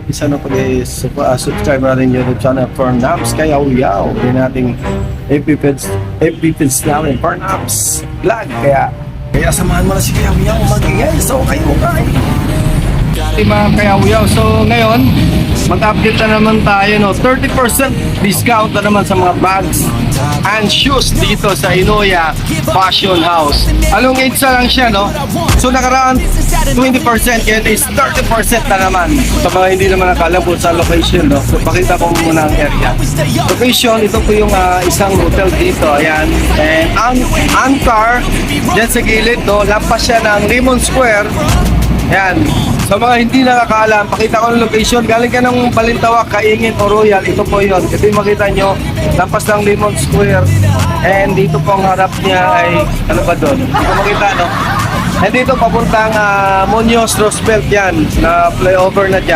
isa na pag-subscribe natin yung YouTube channel for Naps kaya uyaw. Yung nating FB namin for Naps vlog. Kaya samahan mo na si Kaya Uyaw mag-ingay. So kayo mga Kaya Uyaw. So ngayon, mag-update na naman tayo, no? 30% discount na naman sa mga bags and shoes dito sa Inoya Fashion House. Along EDSA lang siya, no? So nakaraan 20%, kaya is 30% na naman. Sa mga hindi naman nakalabot sa location, no? So pakita ko muna ang area. Location, ito po yung isang hotel dito. Ayan. And Ancar, dyan sa gilid, no? Lampas siya ng Limon Square. Ayan. Sa mga hindi nakakaalam, pakita ko ng location. Galing ka ng Balintawak, Kaingin o Royal, ito po yun. Ito yung makita nyo, lampas ng Limon Square. And dito po ang harap niya ay, ano ba doon? Hindi ko makita, no? And dito papuntang Muñoz Roosevelt yan, na flyover na dyan.